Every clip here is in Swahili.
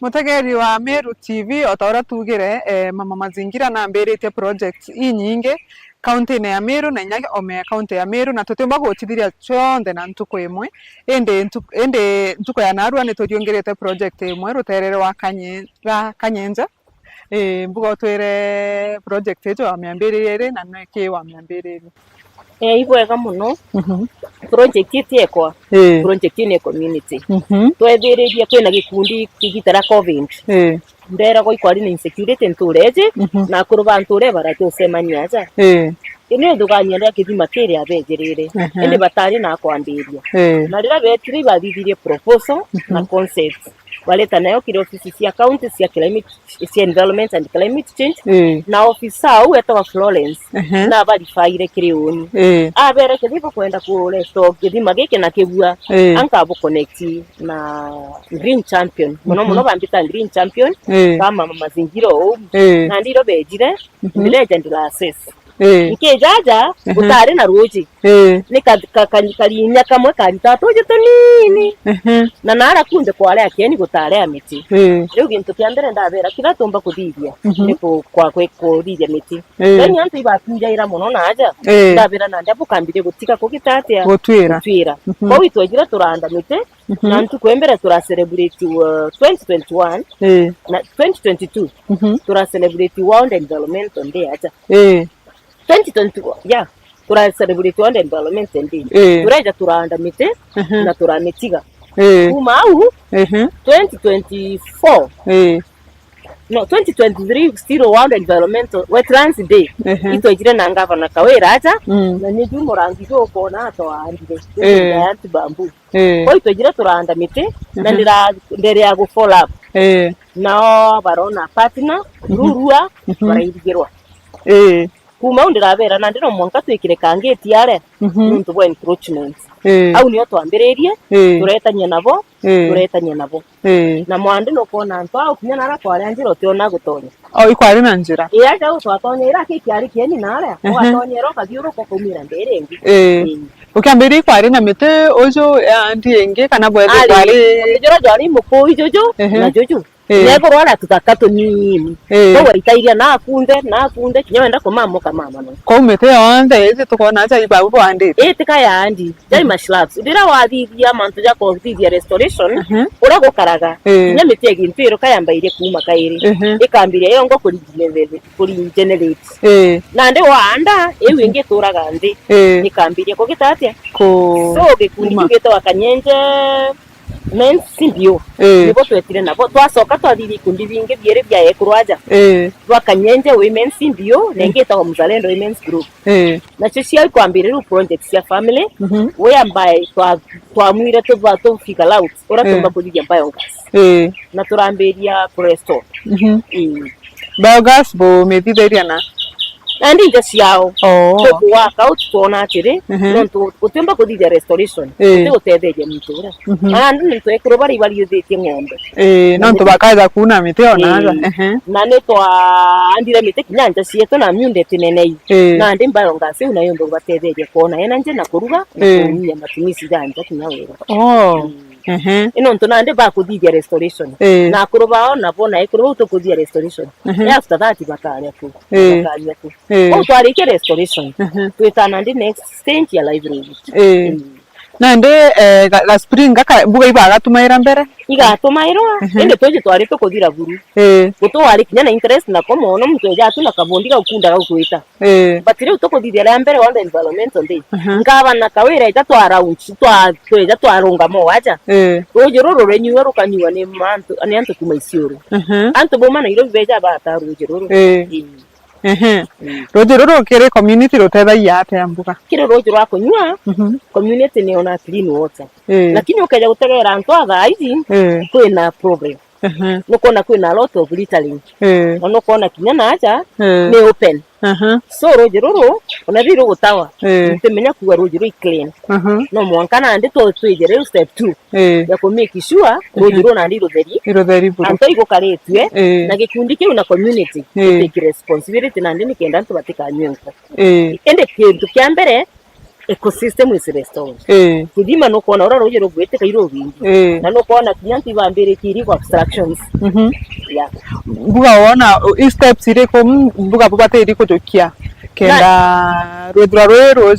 Mutegeri wa Meru TV otaura tugire mama mazingira na mbirite projects inyinge county ya Meru na inyage ome county ya Meru na tutimba gutithiria chonde na ntuko imwe ende ntuko ya Narua ni tujongerete project imwe ruterere wa Kanyenja mbuga twire project ejo wa miambirire na neke wa miambirire ibwega muno project itiekwa project ni community twethiriria kwina gikundi kigitara covid ndera go ikwari ni insecurity ntureje na kuruba nture baratusemania aja ine nduganya ndia kithima kiri abegerere ende batari na kwambiria na rira betri bathirie proposal na concept waleta nayo kile ofisi cia county cia climate cia environment and climate change na ofisa au etawa Florence na barifaire kirioni abere kithiko kwenda ku resto kithima gike na kibua anka bo connect na green champion muno bambita green champion kama mazingira na ndiro bejire ni legend la access Nikejaja utari na ruji ni kalinya kamwe karita toje tonini na nara kunde kwale akeni gutare amiti rero gintu kiambere ndabera kira tomba kuthithia niko kwa kwithithia miti then antu ibatunja ira muno naja ndabera na ndapo kambire gutika kugitatia gutwira kwa witwejira turanda miti na ntu kwembere tura celebrate 2021 na 2022 tura celebrate World Environment Day aja 2021 yeah tura celebrate World Environment Day turaja turanda mite na turametiga kuma au 2024 no 2023 still World Environmental Wetlands Day itwejire na ngavana kawera aja na ni jumo rangi jo kona to andire ya bambu kwa itwejire turanda mite na ndere ya go follow up na barona partner rurua baraigirwa kuma undirabera na ndiro mwanka twikire kangeti yare muntu bwa encroachment au niyo twambiririe turetanya nabo na mwandi no kona nto au kinya nara kwari anjiro tiona gutonya au ikwari na njira iya ja utwatonya ira kikiari kieni nara watonyera ro kathiuro ko kumira nderengi ukiambiri kwari na mite ojo ndienge kana bwethe kwari njira jari mukoi jojo na jojo Nego rwara tutakato nini no waritairia na kunde kinya wenda kumamuka mama no ko umete yonde eze tukona acha ibabu bwande tika yandi jai mashlabs ndira wathithia mantu ja kuthithia restoration ura gukaraga kinya mite gintiro kayambaire kuma kairi ikambiria yongo kuri generate na ndi wanda ewe inge turaga ndi ikambiria kugitatia so gikundi kigete wakanyenje men simbio nibo twetire nabo twasoka twathiri kundi binge biere bya ekurwaja twakanyenje women simbio nengeta wa mzalendo women's group na cia kwambirira project ya family we ambaye twamwire to fika out ora tumba kuthithia biogas na turamberia presto biogas bo methitheria na andi jasiao to work out tuona atiri nontu utemba kuthithia restoration utetheje mtura andi nito ekuro bari yuthithie ng'ombe nontu bakaza kuna mite onaga na nito andire mite kinyanja cieto na myunde tinenei na andi biogas unayo ndo batetheje kuona ena nje na kuruga kunyia matumisi janja kinyawera ino ntonande ba kuthithia restoration na kuruba ona bona ikuruba utokuthithia restoration after that bakanya ku o twarike restoration twetana ndi next stage ya library na nde la spring gaka buga ibaga tumaira mbere igatumairwa ende toje twarite kuthira guru guto wari kinya na interest na komo no mtu ja tuna kabondira ukunda gakwita batire utokuthithia mbere World Environmental Day ngaba na kawira ita twaraunch tweja twarunga mo aja roje roro renyuwa rukanyuwa ne mantu ani antu kumaisioro antu boma na iro beja bata roje roro roje roro kere community rotethaia ate ambuga kire roje rwa kunywa community ni ona clean water lakini ukaja gutegera antu athaizi kwina problem nukona kwina lot of littering nukona kinya na aja ni open so roje roro ona biro gutawa ntemenya kuwa roje roi clean no mwankana andi to twejere step 2 ya ku make sure roje roro nandi rotheri anto igo karetwe na gikundi kiu na community take responsibility nandi nikenda ntu batika nyonko ende kintu kya mbere ecosystem is restored kidima no kona ora rugero gwete kairo bingi na no kona kinyanti bambere kiri kwa abstractions yeah buga wona steps ire ko buga bubate iri ko jokia kenda rwedra rwero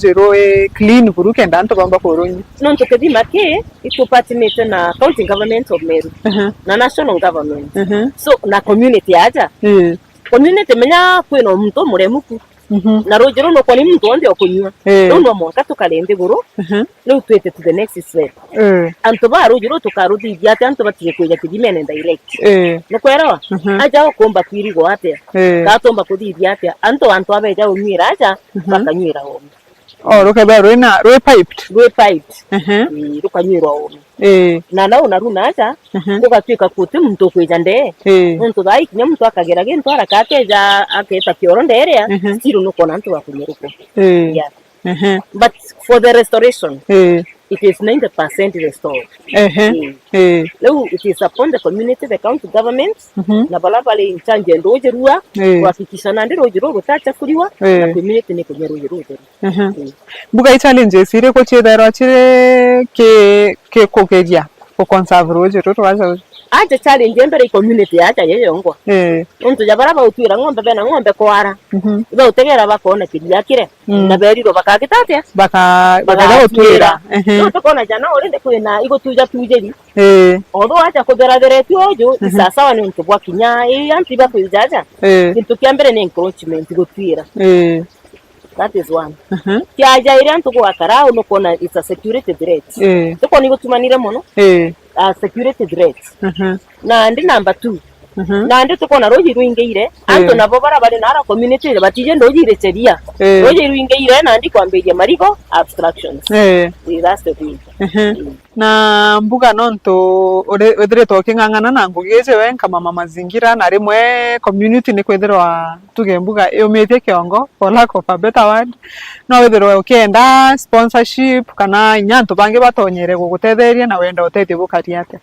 clean buru kenda anto bamba koronyi non to kidima ke iko partnership na county government of Meru na national government so na community aja community menya kwino mto muremuku na rugero no kwani mtu onde okunywa no mwanka tukalende guru no twete to the next step anto ba rugero tukaruthi ibyate anto batiye kweja kidimene direct no kwera aja okomba kwirigo ate ka tomba kuthi ibyate anto abeja umira aja bakanyira ho rukebe rwe piped rukanyira ho na na runa aja kugatwika kuti mtu kweja nde mtu dai kinya mtu akagera gento arakateja aketa kioro nderea still no kona mtu wakunyeruko yeah but for the restoration it is 90% restored now it is upon the community, the county government na balabale in charge ndoje ruwa kuhakikisha na ndiro jiro gutacha kuriwa na community ne kunyero jiro buga challenges ire ko chedaro chire ke kokeria ko conserve roje to waza aje challenge mbere community acha yeyongwa untu jabara ba utwira ngombe bena ngombe kwara ba utegera bakona kidia kire na beriro bakagitatia baka utwira no tokona jana orende kwina igo tuja tujeri odo acha kuberabere tiojo sasa wani untu bwa kinya anti ba kujaja kintu kiambere ni encroachment gutwira that is one kiaja ire antu kwa karao no kona it's a security threat tokoni gutumanire mono security threat na ndi number 2 na ndi tukona roji ruingeire anto nabo barabare nara community batije ndojire cheria roji ruingeire na ndi kwambeje marigo abstractions that's the thing na mbuga nonto odire tokingangana na ngugeje wenka mama mazingira na rimwe community ni kwethirwa tuge mbuga yometie kiongo for lack of a better word no wethirwa ukenda sponsorship kana nyanto bange batonyere gugutetheria na wenda utethie bukaria ate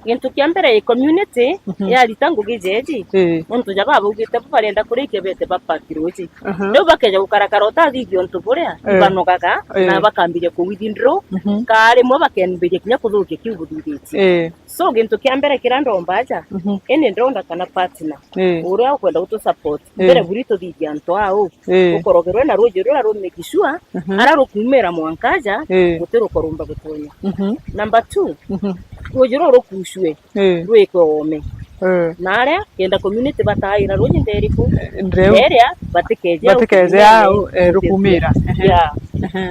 gintu kiambere community ya litangu gijeji muntu jaba bugite barenda kurike bete bapakiroji no bakeja gukarakara utathithio ntu buria banogaga na bakambire ku withdraw kare mo bakenbije kinya kuthukia kiubuthithiti so gintu kiambere kirandomba aja ene ndonda kana partner uria ukwenda gutu support mbere burito thithia ntu ao ukorogerwe na roje rura rumekishua ara rukumera mwankaja gutero korumba gutonya number 2 rojiro rokushwe rweko ome nare kenda community bataira roje nderiku area batikeje rukumira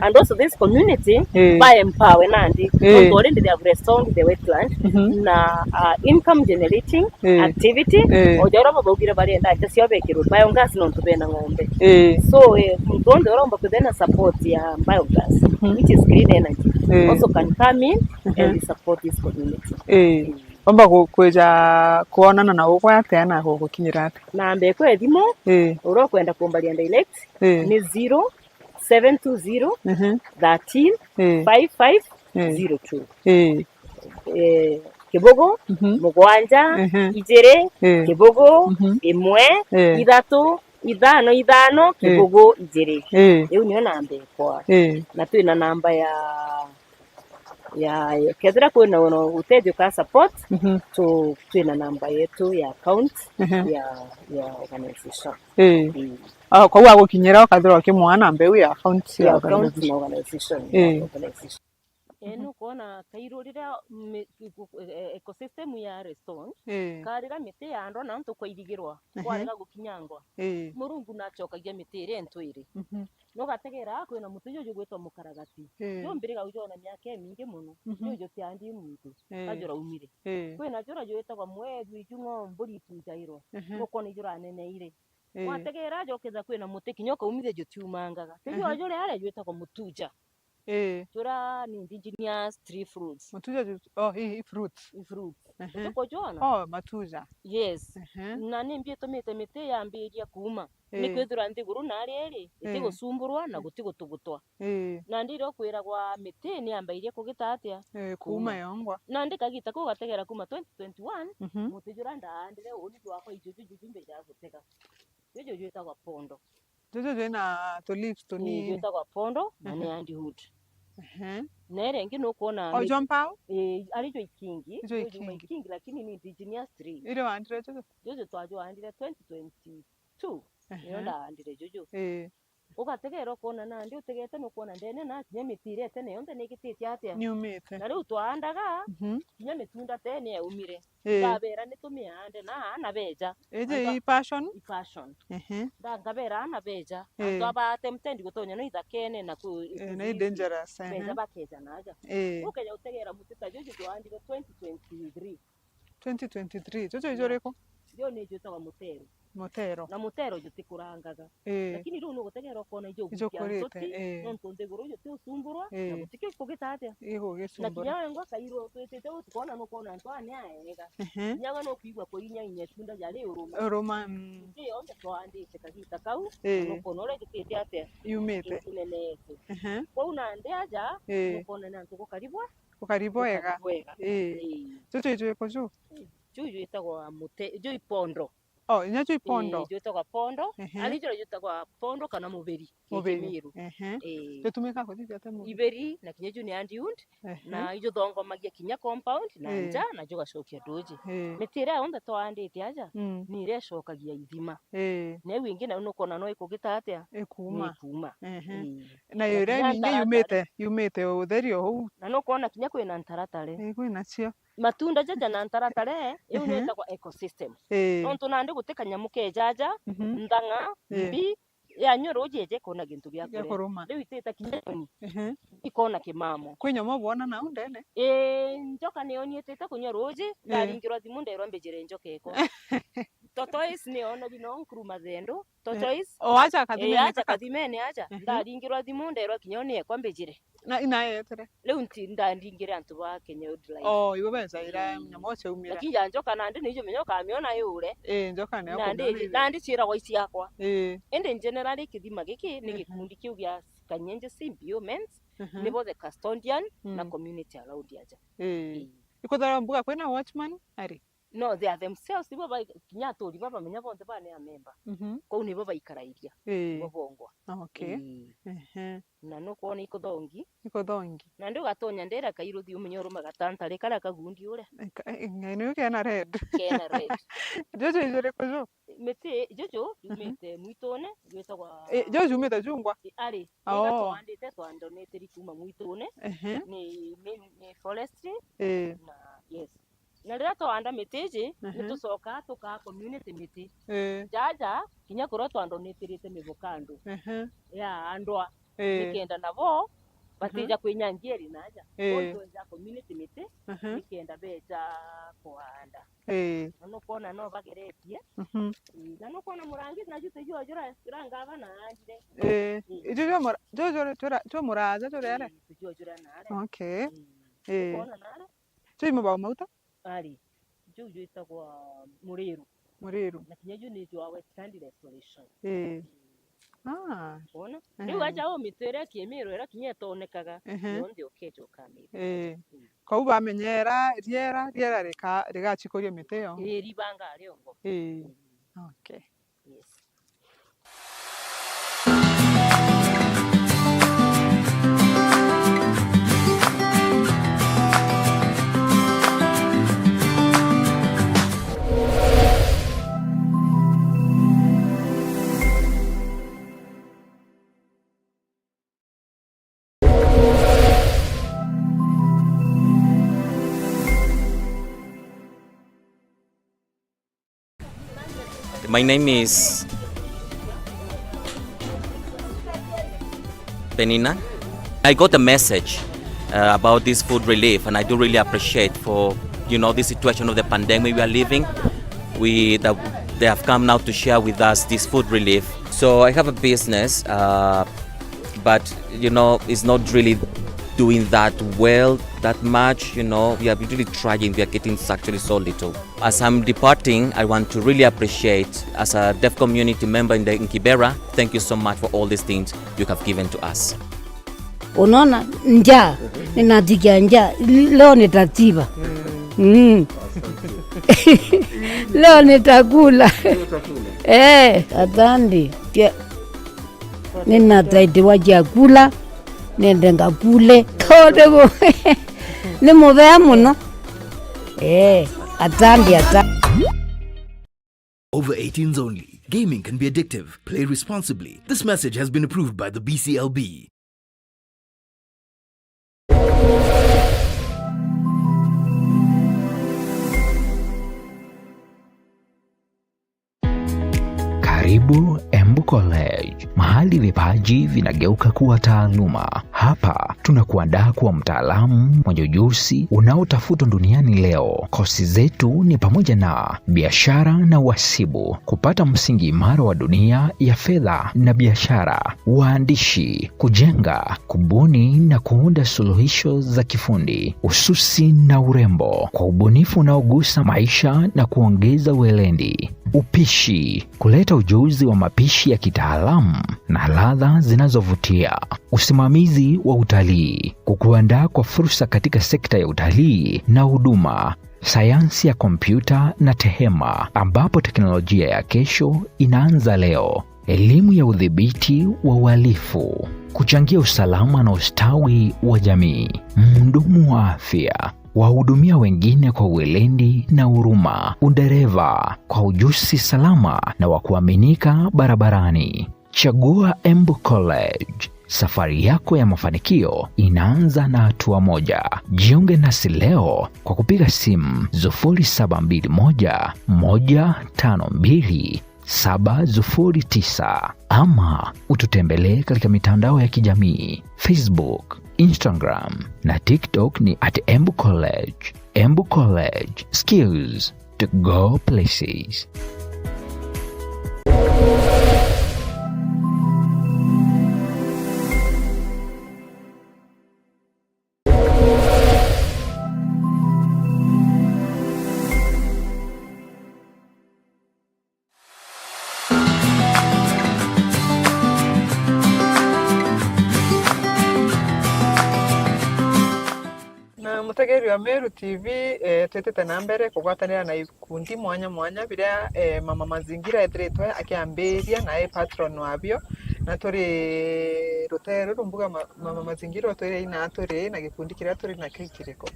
and also this community by empower nandi already they have restored the wetland na income generating activity ojora babugira barenda tasio bekiro biogas no tubena ngombe so mtondo romba kudena support ya biogas which is green energy also can come in and support this community Omba kweja kuonana na uko yate na gukinyira ate na mbe kwe thimo uro kwenda kumbalia direct ni 0720 13 5502 kibogo mugwanja ijere kibogo imwe idatu ithano kibogo ijere eu niyo namba kwa na tu ina namba ya kedra kuna utedio ka support to ina namba yetu ya account ya organization kwa hiyo gukinyira ukadhira kimwana mbeu ya account ya organization eno kona kairurira ecosystem ya restore karira mite ya ndo na nto kwairigirwa kwarega gukinyangwa murungu nachokagia mite ire ntwiri no gategera kwina mutujo jugwetwa mukaragati yo mbiriga ujona myake mingi muno yo tiandi muntu ajora umire kwina jora joeta kwa mwezi jungo mburi tujairwa no kona jora nene ire wategera jokeza kwina muti kinyoka umire jo tiumangaga tijo ajore ale joeta kwa mutuja jora ni indigenous tree fruits mutuja fruits tuko jona matuja yes na nimbie tomete mite yambiria kuma ni kwethura ndiguru na arieri itigo sumburwa na gutigo tugutwa na ndiro kwira gwa mite ni ambairie kugita atia kuma yongwa na ndikagita ko gategera kuma 2021 mutijura ndandire uri gwako ijuju jumbe ja gutega ijo jeta kwa pondo Jojo jena to leaves to ni. Jota kwa pondo na ni andiwood. Nere ngi no kuona. O jompao? Alijo ikingi. Ikingi lakini ni indigenous tree. Ile waandire jojo. Jojo twajo andire 2022. Yonda andire jojo. Ugategera kuona na ndi utegete no kuona ndene na kinya mitire tene yonde nigitite atia. Nyumite. Na riu twandaga kinya mitunda tene umire. Ngabera nitumihande na beja. Eje passion? Passion. Ngabera na beja. Twaba temtendi gutonya no ithakene na ku na dangerous. Beja bakeja naja. Ukenya utegera mutita jojo twandire 2023. 2023. Jojo ijoreko? Yo ni jojo wa mutero. Motero. Na motero jutikurangaga. Lakini riu no gutegera kona ijokurite. Nonto ndeguru yo tusumburwa na gutike kugitatia. Gisumbura. Na kinya ngo kairo twetete utikona no kona ntwane aega. Nyaga no kuigwa ko inya inyetunda jari uruma. Uruma. Ndio onde twandite kagita kau no kona ore gitite atia. Yumite. Inenete. Kwa una ndeaja no kona nantu gukaribwa. Gukaribwa ega. Jojo ijoko jo. Jojo itagwa mute jo ipondo. Oh, inyacho ipondo. Joto kwa pondo. Alijora joto kwa pondo kana muberi. Muberi. Jotumika ko titi atemu. Iberi na kinyeju ni andiwood na ijo dongo magia kinya compound na nja na joka shokia doji. Metira onda to andite aja. Ni re shokagia ithima. Na wingine no kona no ikugita atia. Ekuma. Kuma. Na yore ni yumete utherio huu. Na no kona kinya kwina ntaratare. Kwina cio. Matunda jaja na ntaratare iyo neta kwa ecosystem. Nonto nande guteka nyamuke jaja ndanga mbi ya nyoro jeje kona gintu bya kure. Riu iteta kinyoni. Ikona kimamo. Kwinya mobona na undene. Njoka ne oni iteta kunyoroje ndaringirwa thimunde ro mbejere njoke ko. Totois ni ona bino nkruma zendo. Totois. O acha kadhimene. Acha kadhimene acha. Ndaringirwa thimunde ro kinyoni e kwambejere. Na inayetere. Leo ndaringire antu ba Kenya Wildlife. Oh, iwe benza ira nyamoche umira. Lakini njoka nande nijo menyoka amiona yure. Njoka ne yako. Nande chira wa isi yakwa. Ende generally kithima giki ni gikundi kiu gya Kanyenje Symbiomens nibo the custodian na community around yaja. Ikothara mbuga kwena watchman ari. No, they are themselves baba kinyatori baba menya bonde bane ya member. Ko ni baba ikarairia. Bobongwa. Okay. Na no kuona ikothongi. Na ndio gatonya ndera kairuthi umenyoro magatantare kara kagundi ure. Ngene kena red. Kena red. Jojo ijore kojo. Mete jojo umete muitone gwetagwa. Jojo umete jungwa. Ari. Ngato andite twando neteri kuma muitone. Ni forestry. Na yes. Na rira twanda miteji nitucoka tuka community miti. Jaja kinya kuro twando netirite mivukando. Ya andwa. Nikenda nabo batija kwinyangieri naja. Ondo ja community miti nikenda beja kuanda. No kona no bageretie. Na no kona murangi na jute jo jura ngava na anjire. Jojo muraza jore. Jo jura na. Okay. Kona na. Chimo ba mauta. Ali jojo itagwa Muriru. Na kinyeju ni jwa Western Restoration. Ona riu aja o mitere kiemiro era kinyetonekaga yonde okejo kamiro. Ko bamenyera riera rigachikoria miteo. Ribanga riongo. Okay. Yes. My name is Penina. I got a message about this food relief, and I do really appreciate for the situation of the pandemic we are living. They have come now to share with us this food relief. So I have a business, but it's not really doing that well, that much. We are really trying. We are getting actually so little. As I'm departing, I want to really appreciate, as a deaf community member in Kibera, thank you so much for all these things you have given to us. Unaona njaa, ninatikia njaa, leo nitatiba. Leo nitakula. Atandi. ninataidiwa chakula nende ngakule tondego ni mubea muno atandi. Over 18s only. Gaming can be addictive. Play responsibly. This message has been approved by the BCLB. Karibu Embu College, mahali vipaji vinageuka kuwa taaluma. Hapa tunakuandaa kuwa mtaalamu mwenye ujuzi unaotafutwa duniani leo. Kozi zetu ni pamoja na biashara na uhasibu, kupata msingi imara wa dunia ya fedha na biashara, uandishi, kujenga, kubuni na kuunda suluhisho za kifundi, ususi na urembo kwa ubunifu unaogusa maisha na kuongeza weledi, upishi, kuleta ujuzi wa mapishi ya kitaalamu na ladha zinazovutia, usimamizi wa utalii, kukuandaa kwa fursa katika sekta ya utalii na huduma, sayansi ya kompyuta na tehema ambapo teknolojia ya kesho inaanza leo, elimu ya udhibiti wa uhalifu, kuchangia usalama na ustawi wa jamii, mhudumu wa afya, wahudumia wengine kwa weledi na huruma, udereva kwa ujuzi salama na wa kuaminika barabarani. Chagua Embu College. Safari yako ya mafanikio inaanza na hatua moja. Jiunge nasi leo kwa kupiga simu 0721 152 709 ama ututembelee katika mitandao ya kijamii Facebook, Instagram na TikTok ni @Embu College. Embu College, skills to go places. Mutegeri wa Meru TV twetete na mbere kugwatanira na ikundi mwanya mwanya biria mama mazingira etretwe akiambiria na patron wabio na turi rutero rumbuga mama mazingira turi ina turi na gikundi kiria turi na kiriko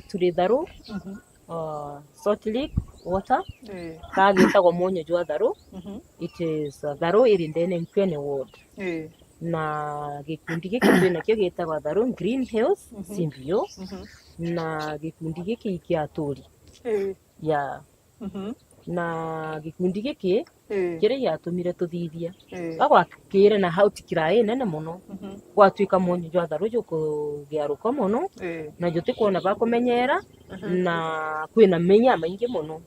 turi Tharu Salt Lake Water kagitagwo Monyo jwa Tharu. It is Tharu irindene Nkwene ward na gikundi giki twina kio gitagwa Tharu Green Hills Simbio na gikundi giki kia Turi ya na gikundi giki kire yatumire tuthithia agwakire na hauti kirai nene muno gwatuika Monyo jwa Tharu juko giaruka muno na juti kuona bakumenyera na kwina menya maingi muno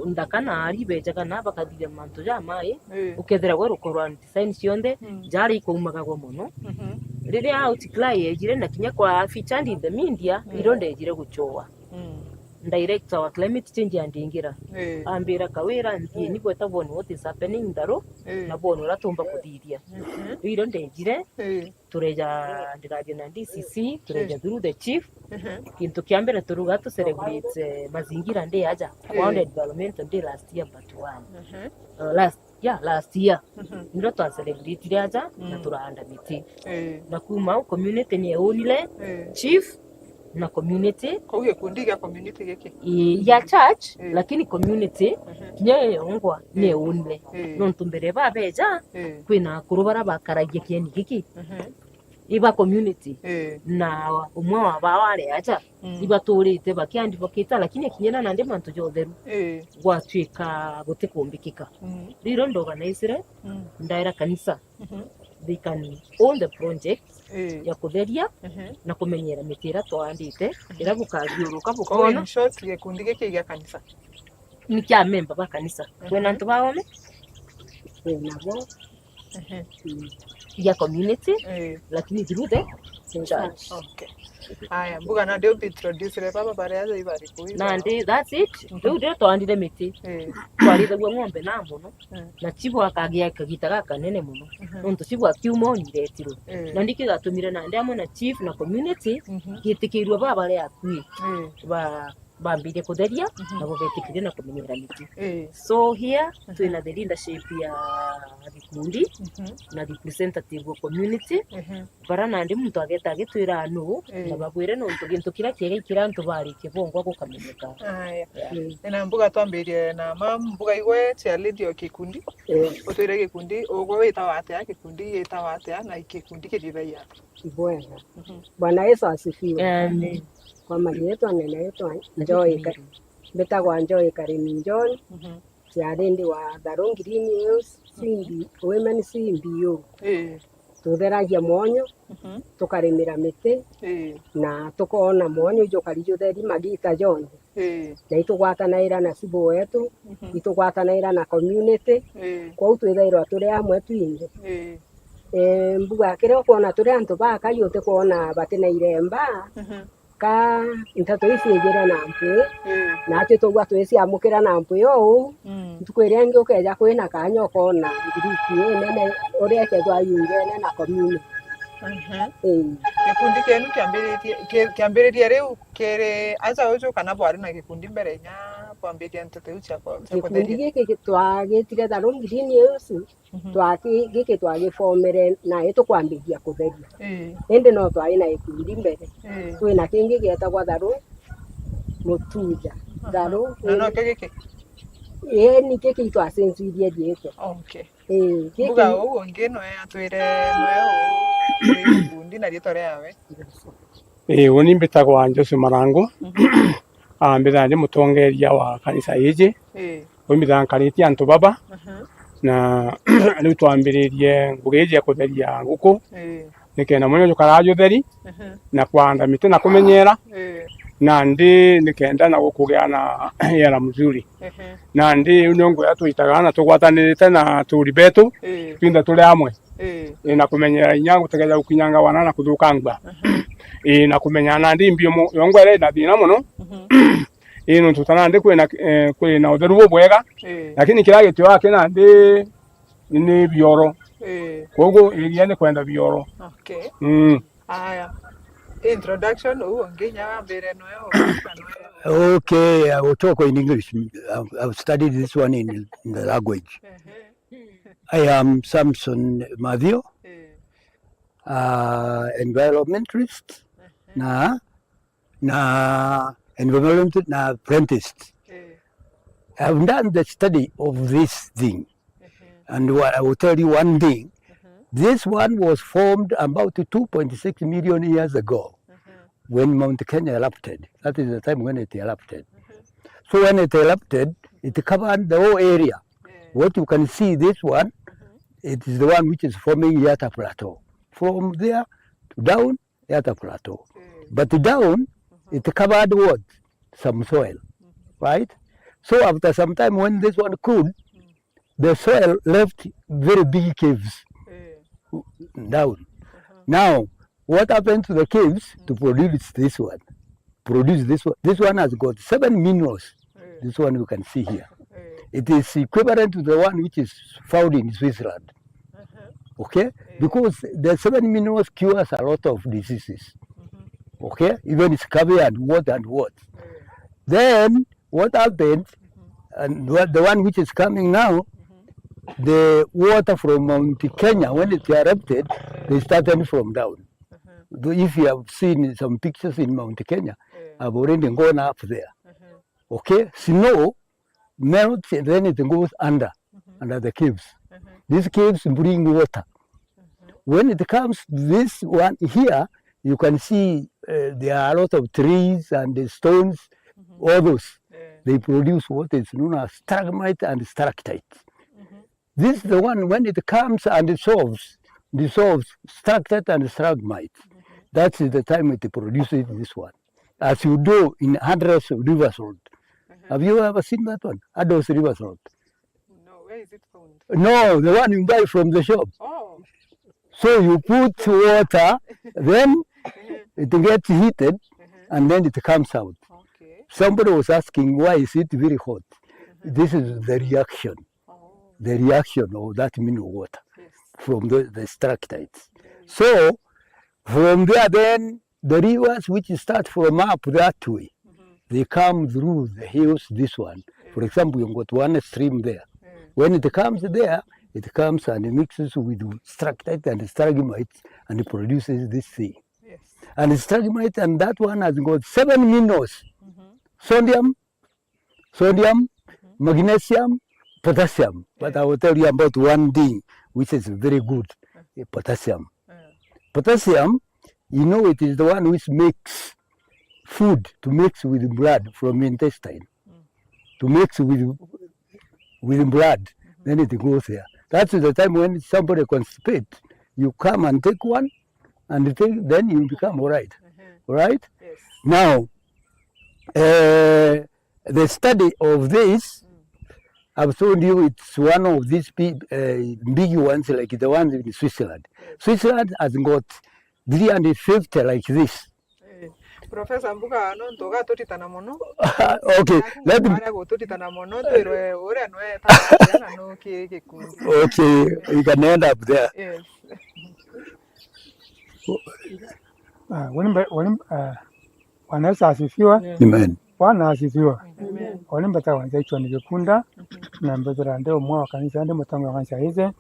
ndakana ari bejaga na bakathithia mantu ja mai ukethera gwe rukorwa design cionde jari kuumaga gwa muno riria hauti kirai ejire na kinya kwa featured in the media ironde ejire guchowa director wa climate change andingira ambira kawira nthie ni gweta bone what is happening Tharu na bone uratumba kuthithia iro ndejire tureja ndiraje na DCC tureja through the chief kintu kiambere turuga tu celebrate mazingira ndi aja World Environment Day last year but one last year ndio twa celebrate aja na turahanda miti na kuma community ni eunile chief na community kwa gikundi gya community giki ya church lakini community kinye ongwa ne unle no ntumbere babeja kwina kurubara bakaragie kieni giki iba community na umwe wa bawale acha iba turite bakiandivocate lakini kinyena na ndi mantu jotheru gwatwika gutikumbikika riro ndo organize ndaira kanisa they can own the project ya kutheria na kumenyera mitira twandite ira bukagiuruka bukona in short gikundi giki gya kanisa ni kya member ba kanisa kwena ntu baome nabo ya community lakini through church. Okay. Aya mbuga na ndio introduce le baba baraza ibari kuiba na ndi that's it ndio twandire miti twariza gwa ng'ombe na muno na chibo akagia kagitaga kanene muno nonto chibo akiumo ni retiro na ndiki gatumire na ndi amo na chief na community gitikirwa baba le akui ba bambirie kutheria nabo betikire na kumenyera miti. So here twina the leadership ya gikundi na representative wa community bara nandi muntu ageta agitwira anu na babwire no gintu kira kiega ikira antu bari kibongwa gukamenyeka. Na mbuga twambirie na mbuga igwe cia leader ya gikundi utwire gikundi ugo wita wate ya gikundi yita wate na gikundi kirithaia Bwana. Bwana Yesu asifiwe. Amen. Kwa majina yetu nene yetu Joy betagwa Joy Karimi John ciarindi wa Tharũ Green Hills Simbi Women CMBO tutheragia mwonyo tukarimira miti na tukona mwonyo jokari theri magita John na itugwatanaira na cibo wetu itugwatanaira na community kwa utwithairwa turi amwe twingi mbuga kire kuona turi antu baka yote kuona batena iremba ka intatu icigira na mpu na ati tugwa twiciamukira na mpu yo tukwire ngi ukeja kwina kanya ukona group nene uria kethwa yungene na community. Gikundi kenu kiambiririe riu kiri aca ucio kana bwari na gikundi mbere nya kwambiria ntete ucia kwa gikundi giki twagitire Tharũ Green Hills giki twagifomere na itukwambiria kutheria indi no twari na gikundi mbere twina kingi gietagwa Tharũ Mutuja Tharũ no giki ni kiki twacenjirie rietwa. Mbuga uguo ngino atwire noe gikundi na rietwa riawe. Uni mbitagwa Jose Marango mbithaje mutongeria wa kanisa iji umithankaritie antu baba na riu twambiririe ngugeje kutheria nguku nikena mwenye jukarajo utheri na kwanda miti na kumenyera na ndi nikenda na gukugea na yara mzuri na ndi unongo ya tuitagana tugwatanirite na turi betu twinda tuli amwe na kumenyera inyangu tegeja ukinyanga wana na kuthukangba na kumenyana ndi mbio yongwere na thina muno ino tutana ndi kwina utheru bwega lakini kila gityo yake na ndi ni bioro kogo iriane kwenda bioro. Aya introduction nginya wambere noyo. Okay, I will talk in English. I've studied this one in the language. I am Samson Mathio, environmentalist, na environmental na apprentice. I've done the study of this thing, and what I will tell you one thing. This one was formed about 2.6 million years ago when Mount Kenya erupted. That is the time when it erupted. So when it erupted, it covered the whole area. What you can see, this one, it is the one which is forming Yatta Plateau. From there to down, Yatta Plateau. But down, it covered what? Some soil, right? So after some time when this one cooled, the soil left very big caves down. Now, what happened to the caves to produce this one? This one has got 7 minerals. This one you can see here. It is equivalent to the one which is found in Switzerland. Okay? Because the 7 minerals cures a lot of diseases. Okay? Even scurvy and what. Then, what happened, and the one which is coming now, the water from Mount Kenya, when it erupted, they started from down. If you have seen some pictures in Mount Kenya, I've already gone up there. Okay, snow melts and then it goes under the caves. These caves bring water. When it comes to this one here, you can see there are a lot of trees and the stones, all those. They produce what is known as stalagmite and stalactite. This is the one when it comes and dissolves stalactite and stalagmite. That's the time it produces this one. As you do in Andros River Salt. Have you ever seen that one? Andros River Salt. No, where is it found? No, the one you buy from the shop. Oh. So you put water, then it gets heated, and then it comes out. Okay. Somebody was asking, why is it very hot? This is the reaction. The reaction of that mineral water from the stalactites. So from there then the rivers which start from up that way, they come through the hills, this one. For example, you've got one stream there. When it comes there, it comes and it mixes with stalactite and stalagmites and it produces this thing. Yes. And stalagmite, and that one has got 7 minerals. Sodium, magnesium, potassium. But I will tell you about one thing which is very good, potassium. Potassium, you know, it is the one which makes food to mix with blood from intestine. To mix with blood, then it goes there. That's the time when somebody constipates, you come and take one, and then you become all right. All right? Yes. Now, the study of this, I've told you it's one of these big ones, like the ones in Switzerland. Switzerland has got 350 like this. Professor Mbuga no ntoga tutitana mono. Okay, let me. Tutitana mono twerwe ore anwe tana no kikundi. Okay, you can end up there. Yes. Wanaweza asifiwa. Amen. Bwana asifiwa. Amen. Walimbata wanza icho nikikunda na mbezera ndio mwa wa kanisa ndio mtongo wa kanisa hize.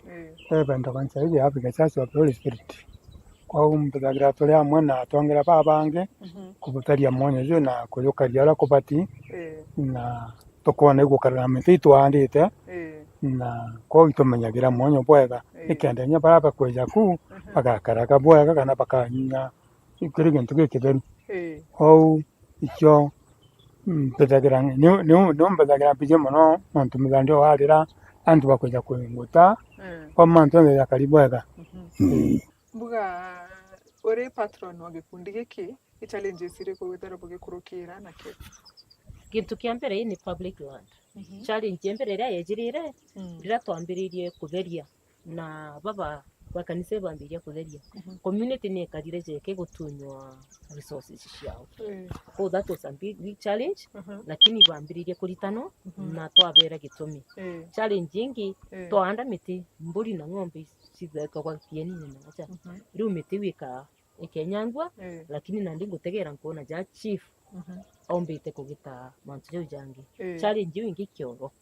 Bendo kanisa hize Africa Church of the Holy Spirit. Kwa mbezera tolea mwana tongera babange kubutaria mwenye na kuyokaria la kubati na tokone gukarana mititu andite na kwa itomenyagira mwenye bwega ikendenya baraba kweja ku bagakaraga bwega kana bakanyina ikirige ntuge kideru au icho mpedagira no mpedagira pije mono mantu milandio walira antu bakweja kuinguta kwa mantu ya karibu ega Mbuga ore patron wa gikundi giki challenges iri ko wetara boge kurukira na ke Kintu kia mbere ni public land. Challenge ya mbere yajirire rira twambiririe kutheria na baba bakanise bambiria kutheria. Community ni karire jeke gutunywa resources ciao. So that was a big challenge, lakini bambiririe kuritano na twabera gitumi. Challenge ingi twanda miti mburi na ng'ombe citheka kwa kieni na acha. Riu miti wika ikenyangwa lakini nandi ngutegera nkona ja chief ombite kugita mantu yo jangi. Challenge ingi kioro.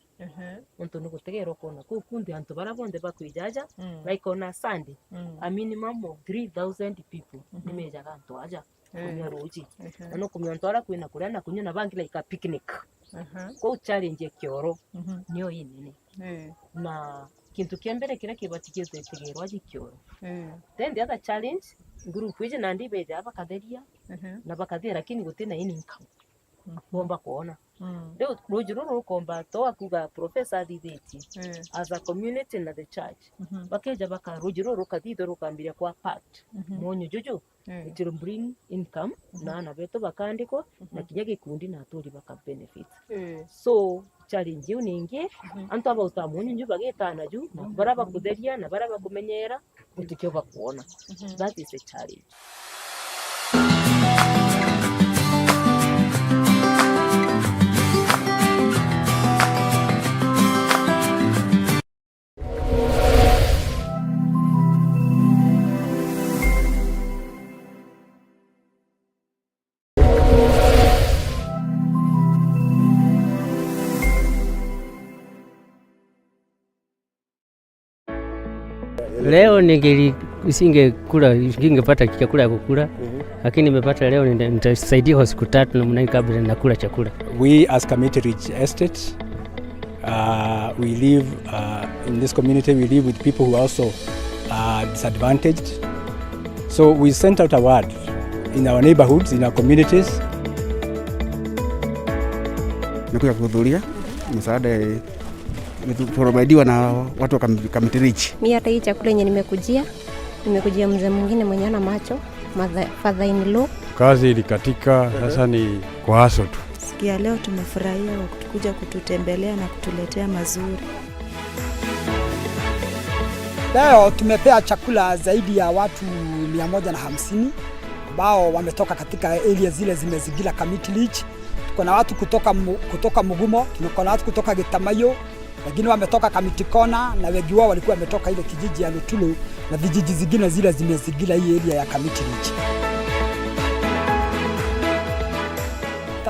Untu nugutegera kona kukundi antu barabonde bakwijaja like on a Sunday a minimum of 3,000 people nimeja kantu aja kumya roji ano kumya ntwara kwina kuria na kunywa na bangi like a picnic kwa challenge kioro niyo inene na kintu kiambere kira kibatikie tegerwa gikioro then the other challenge group wije nandi beja abakatheria na bakathera lakini gutina income bomba kuona leo rujuru rukomba to akuga professor dideti as a community na the church bakeja baka rujuru rukathido rukambiria kwa part monyo juju it will bring income na beto bakandiko na kijya gikundi na turi baka benefit so challenge uningi antu aba utamunyu nju bagetana ju na baraba kutheria na baraba kumenyera utikyo bakuona that is a challenge. Leo nisingepata chakula ya kukula, lakini nimepata leo, nitasaidia kwa siku 3 na mnai kabla nakula chakula. We as Kamiti Ridge Estate, we live in this community, we live with people who are also disadvantaged. So we sent out a word in our neighborhoods, in our communities. Nakuja kuhudhuria msaada provided na watu wa Kamiti Ridge. Mimi hata hii chakula yenye nimekujia mzee mwingine mwenye ana macho, father in law. Kazi ilikatika, sasa ni kwa haso tu. Sikia leo tumefurahia kuja kututembelea na kutuletea mazuri. Leo tumepea chakula zaidi ya watu 150 ambao wametoka katika area zile zimezingira Kamiti Ridge. Tuko na watu kutoka Mugumo, tuko na watu kutoka Gitamayo, wengine wametoka Kamiti Kona na wengi wao walikuwa wametoka ile kijiji ya Lutulu na vijiji zingine zile zimezingira hii area ya Kamiti Ridge.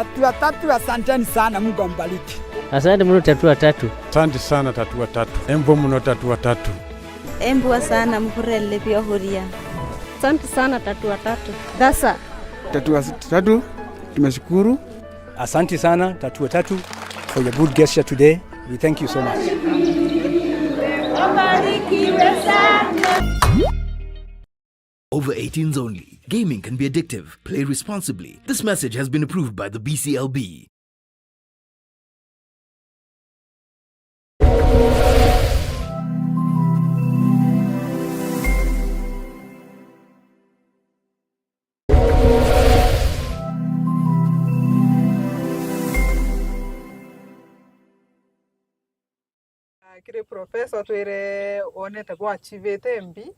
Tatua Tatu, asanteni sana, Mungu ambariki. Asante mno Tatua Tatu. Asante sana Tatua Tatu. Embo mno Tatua Tatu. Embwa sana mkurele pia huria. Asante sana Tatua Tatu. Dasa. Tatua Tatu, tumeshukuru. Asante sana Tatua Tatu for your good gesture today. We thank you so much. Over 18s only. Gaming can be addictive. Play responsibly. This message has been approved by the BCLB. Kire professor twire onete gwa chivete mbi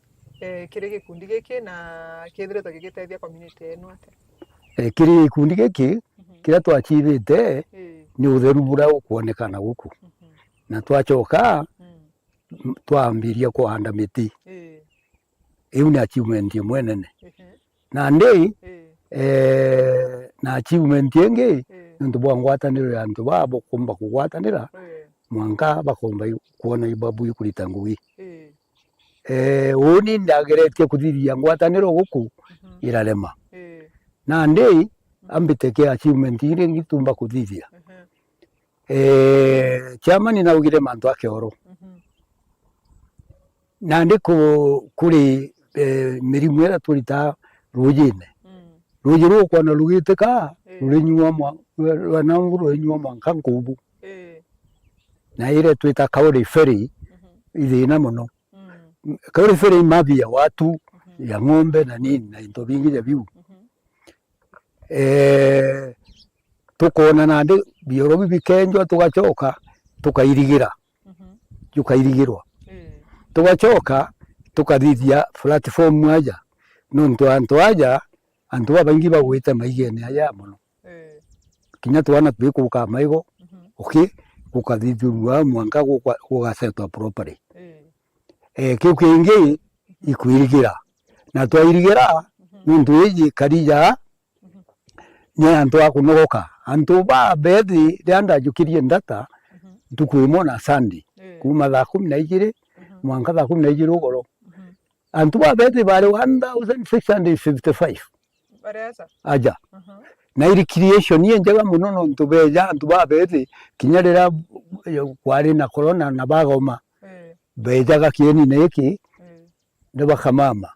kire gikundi giki na kithire tugigiteithia community enu ate kire gikundi giki kira twachivite ni utheru bura ukuonekana guku na twachoka twambiria kuhanda miti iu ni achievement imwe nene na ndi na achievement ingi ndu bwa ngwataniro ya ndu babo kumba kugwatanira mwanka bakomba kuona ibabu ikulita ngui uni ndageretie kuthiria ngwataniro guku irarema na ndi ambiteke achievement iri ngitumba kuthithia chama ni naugire mantu akeoro na ndi kuri mirimu ira turita rujine ruji ruko na rugiteka rulinywa rwanangu rulinywa mwanka ngubu na ile twita kauri ferry ithina muno kauri ferry mabia watu ya ng'ombe na nini na into vingi vya biu tukona na ndi bioro bikenjwa tugachoka tukairigira tukairigirwa tugachoka tukathithia platform aja nontu antu abangi bagwite maigene aya muno kinya twana twikuka maigo kukathithurua mwanka gugasetwa properly kiu kingi ikuirigira na twairigira nontu iji karija ni antu akunogoka antu ba bethi rianda jukirie ndata tukwimo na Sunday kuma thaa 12 mwanka thaa 12 ugoro antu ba bethi bari 1655 bareza aja na iri creation ni njega muno nontu beja antu ba bethi kinya rira kwari na corona na bagoma bejaga kieni neki ne bakamama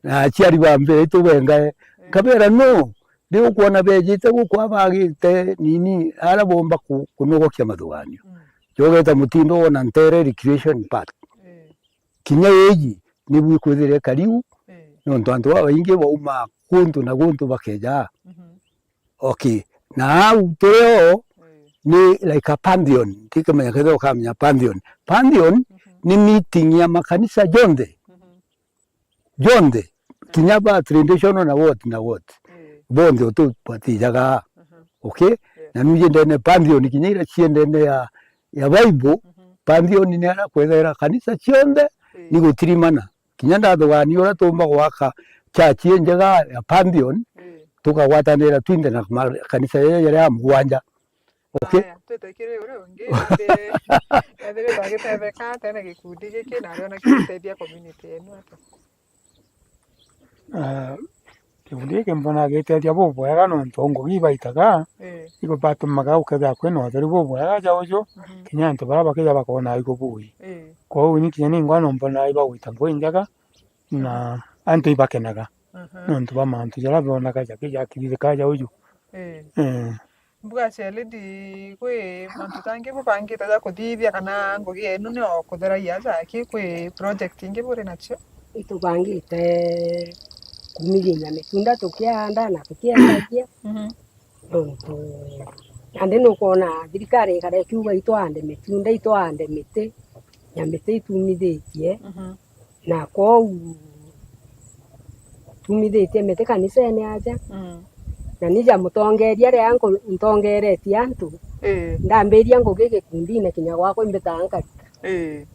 na achiari ba mbere tubenga kabera no ndio kuona bejite gukwa bagite nini ara bomba kunogokia mathuganio jogeta mutindo ona ntere recreation park kinya yeji ni bwikwithire kariu nontu antu baingi bauma kuntu na kuntu bakeja okay na uteo ni like a pantheon tikamenya ketho kamenya pantheon ni meeting ya makanisa jonde kinya ba traditional na what bonde otu patijaga okay na nuje ndene pantheon kinya ira chiendene ya Bible pantheon ni ara kwethera kanisa chionde ni gutirimana kinya ndathogani ora tumba gwaka church njega ya pantheon tukagwatanira twinde na kanisa yeye ya mugwanja okay tutekire ure ungi ndire bagitetheka tena gikundi giki na ariona kiteithia community enu ate kikundi giki mbona giteithia bubwega nontu ngugi baitaga iko batumaga uketha kwina utheru bubwega jaujo kinya antu bara bakija bakona igubui kwa hiyo ni kinya ni ngwano mbona ibagwita ngui njega na antu ibakenaga nontu bamantu jara bonaga jakija kirika jaujo mbuga cheledi kwe mantu tangi bupangite ja kuthithia kana ngugi enu ni okutheragia jaki kwe project ingi buri nacio itubangite kumiginya mitunda tukianda na tukiendagia nontu ande nukona thirikari ikare kiuga itwande mitunda itwande miti na miti itumithitie na kou tumithitie miti kanisene aja na nija mutongeria ria ntongeretie antu ndambiria ngugi gikundine kinya gwakwa imbita nkarita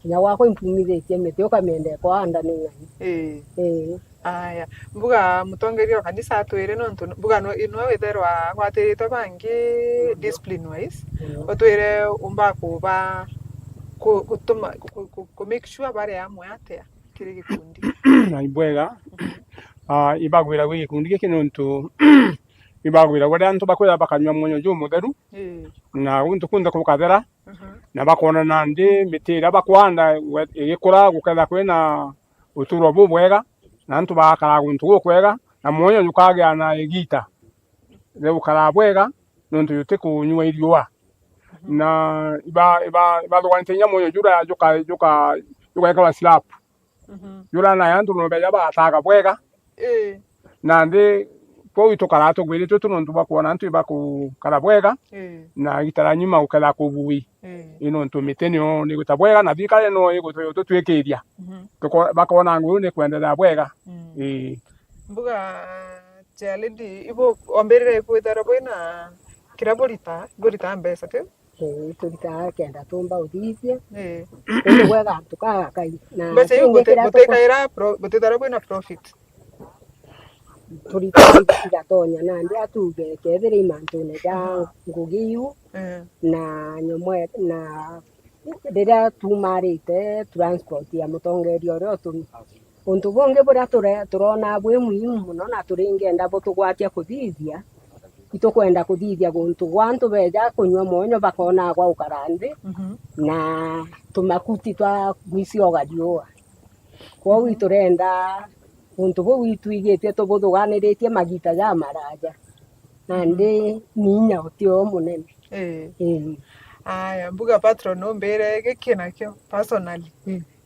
kinya gwakwa impumithitie miti ukamende kwanda ni ng'ani aya mbuga mutongeria wa kanisa atwire nontu mbuga no inwe witherwa gwatirite bangi discipline wise otwire umba kuba kutuma ku make sure bare amwe atea kiri gikundi na ibwega ibagwira gwi gikundi giki nontu ibagwira wari antu bakwira bakanywa mwonyo jo mutheru na untu kunda kukathera na bakona nandi mitira bakwanda igikura guketha kwina uturo bubwega na antu bakara guntu gukwega na mwonyo yukagia na igita leo kara bwega nontu yute kunywa iriwa na iba dwantenya mwonyo jura joka kala slap yura na yantu no beja bataga bwega na ndi po itokara to gwire to nontu bakona antu ibaku kara bwega na gitara nyuma ukala kubui ino ntu mitenyo ni gutabwega na bikale no iguto to twekeria bakona nguru ne kwendera bwega mbuga chalidi ibo omberere kwithara boina kiraborita borita mbesa te turita kenda tumba uthithia ni bwega tukaga kai na mbesa yo gutekaira botethara boina profit turita igatonya na ndi atuge kethire imantune ja ngugiu na nyomwe na rĩrĩa tumarĩte transport ya mũtongeria ũrĩa ũtũmi untu bungi buria turona bwi muhimu muno na turingenda butugwatia kuthithia itukwenda kuthithia guntu gwantu beja kunywa mwonyo bakona gwa ukarandi na tumakuti twa gwicio riua kwa witurenda untu bu witwigitie tubuthuganiretie magita ya maraja na ndi ninya utio munene aya mbuga patron no mbere gikina kyo personally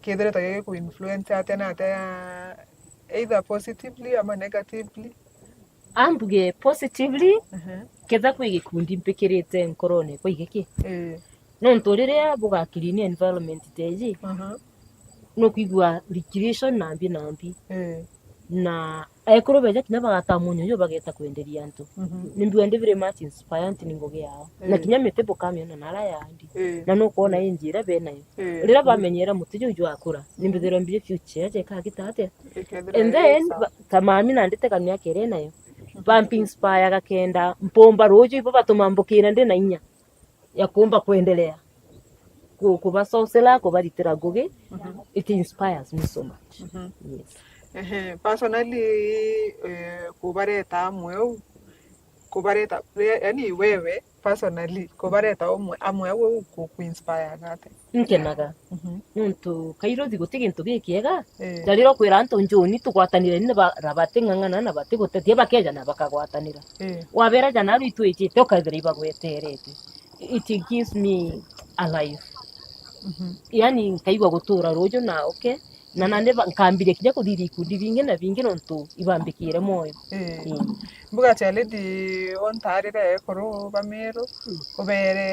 kidere ta ku influence atena ata either positively ama negatively ambuge positively ketha kwi gikundi mpikirite nkorone kwa igiki no ntoriria buga clean environment teji no kwigwa recreation nambi na ekoro beja kinya bagata munyo yo bageta kwenderia antu nimbi wende very much inspired ningoge yao na kinya metebo kamyo na nara yandi na no kuona injira bena yo rira bamenyera mutijo jo akura nimbi thero mbi future je ka gitate and then tamami na ndite kamya kere nayo bampi inspire gakenda mpomba rojo ibo batumambukira ndi na inya ya kumba kuendelea kuba sosela kubaritira goge it inspires me so much yes personally kubareta mweu kubareta yani wewe personally kubareta amwe wewe ku inspire gate nkenaga nuntu kairo thiguti gintu gikiega ndariro kwira antu njoni tugwatanire ni rabate ngangana na bate gutetie bakeja na bakagwatanira wabera jana ritu ite okathira ibagweterete it gives me a life yani kaigwa gutura rojo na okay na nande nkambire kijya kuthiri ikundi bingi na bingi nontu ibambikire moyo mbuga chale di ontarire koro bamero ubere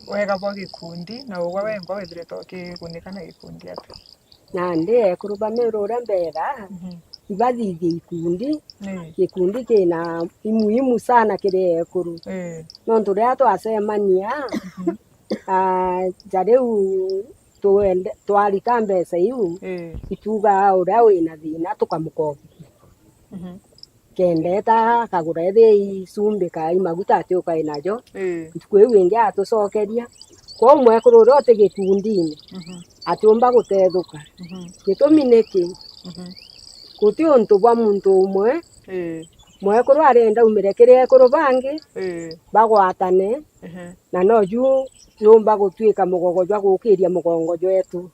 wega bwa gikundi na ugwa wengo wethire toki kunikana gikundi ate nande koro bamero urambera ibathithia gikundi kina muhimu sana kire koro nontu ria twacemania jareu twarita mbeca iu ituga uria wina thina tukamukobia kendeta kagura ethi cumbi kai maguta ati ukai najo ituku iu ingi atucokeria kwa mwekuru uria uti gikundini atiumba gutethuka gitumi niki guti untu bwa muntu umwe mwekuru arenda umire kiria ekuru bangi bagwatane na noju yumba gutwika mugogo jwa gukiria mugongo jwetu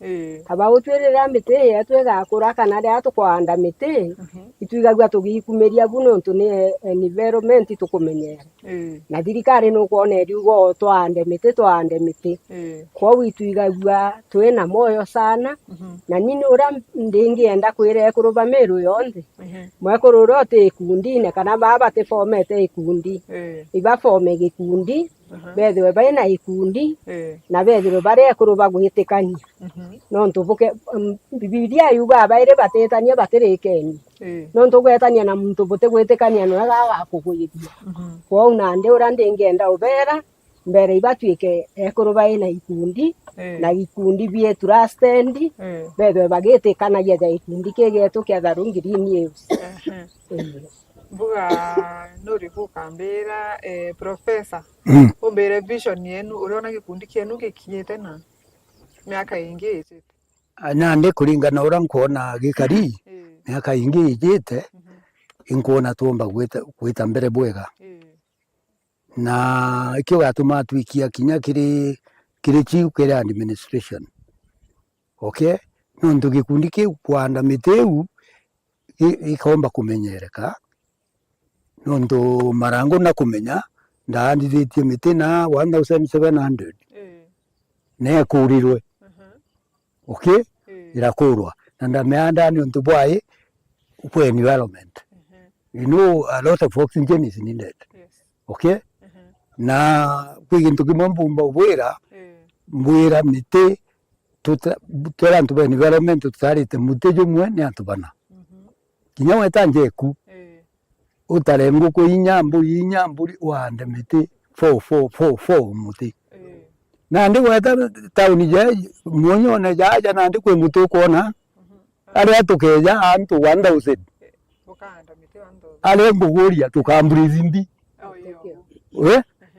kaba utwirira miti yetu igakura kana ria tukwanda miti itwigagwa tugikumiria buno ntu ni environment tukumenyera na thirikari no kuona riugo twande miti kwa witwigagwa twina moyo sana na nini ura ndingienda kwire kuruba meru yonthe mwekuru rote ikundine kana baba te formete ikundi iba forme gikundi bethwe baina ikundi na bethwe bare kuruba guhitikania no ntubuke bibilia yuga baire batetania baterekeni no ntugwetania na muntu bute gwitikania no agaga kugwithia kwa una ndi ura ndingenda ubera mbere ibatuike ekuru baina ikundi na ikundi bie turastendi betwe bagitikanagia ja ikundi kigetu kia Tharungi News. Mbuga nuri kukambira professor umbere vision yenu uriona gikundi kienu gikinyite na miaka ingi ijite nande kuringana ura nkuona gikari miaka ingi ijite inkuona tuomba gwita mbere bwega na ikio gatuma twikia kinya kiri chief kiri administration okay nondu gikundi kiu kwanda miteu ikomba kumenyereka nondu marango na kumenya ndaandithitie miti na 1700 ne kurirwe okay irakurwa na ndameanda nondu bwai for environment you know a lot of oxygen is needed okay na kwigintu kimwe mbwira miti tutera ntu ba environment tutarite muti jumwe ni antu bana kinya wetanje ku utare nguko inyamburi wande miti 4 muti na ndi weta tauni je muonyone jaja na ndi kwe muti kuona ari atukeja antu 1000 ukanda miti 1000 ale mbuguria tukamburi zindi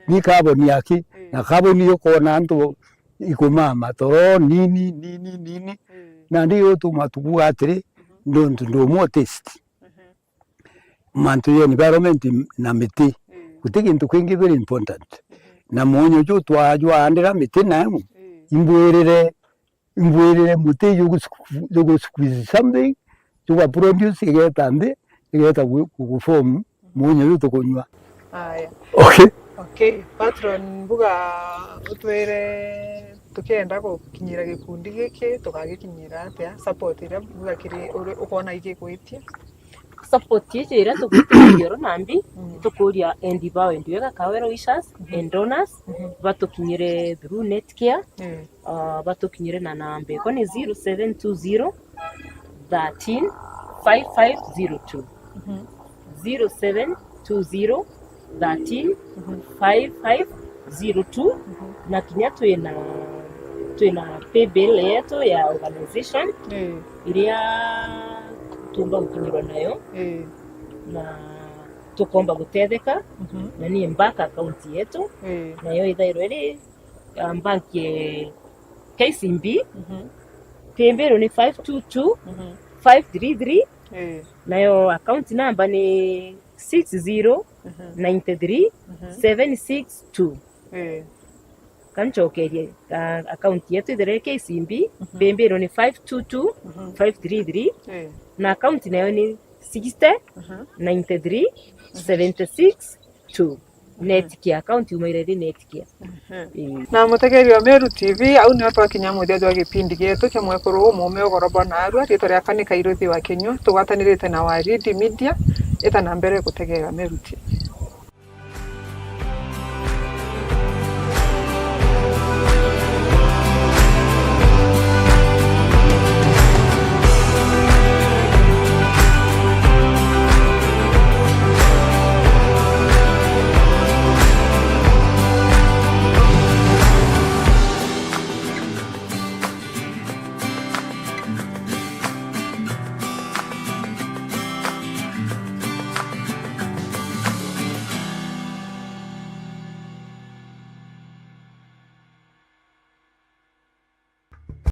ni carbon yaki na carbon yokona antu ikumama toro nini na ndiyo tumatuku atiri ndo mo test mantu ye environment na miti kutiki ntu kwingi very important na monyo jo twajwa andira miti na imbwerere muti yugo squeeze something to produce igeta ku form monyo yo tukonywa aya okay patron mbuga utwere tukienda gukinyira gikundi giki tugagikinyira atia support ira mbuga kiri ukona igikwitia support yeje ira tugutiriro nambi tukuria endi bao endiwega kawero ishas endonors batukinyire through netcare batukinyire na nambe koni 0720 13 5502 0720 13 5502 na kinya twina paybill yetu ya organization iria tumba gukinyirwa nayo na tukomba gutetheka na ni bank account yetu nayo ithairo iri bank ye KCB paybill ni 522 533 nayo account number ni 6093 762 kanchokerie account yetu ithere KCB paybill ni 522 533 na account nayo ni 6093 762 netcare account umairedi netcare na mutegeri wa Meru TV au ni watu wa kinyamuthia thwa gipindi gitu kia mwekuru umume ugorobo na arua rito ria kanika iruthi wa Kenya tugwatanirite na Waridi Media eta na mbere gutegera Meru TV.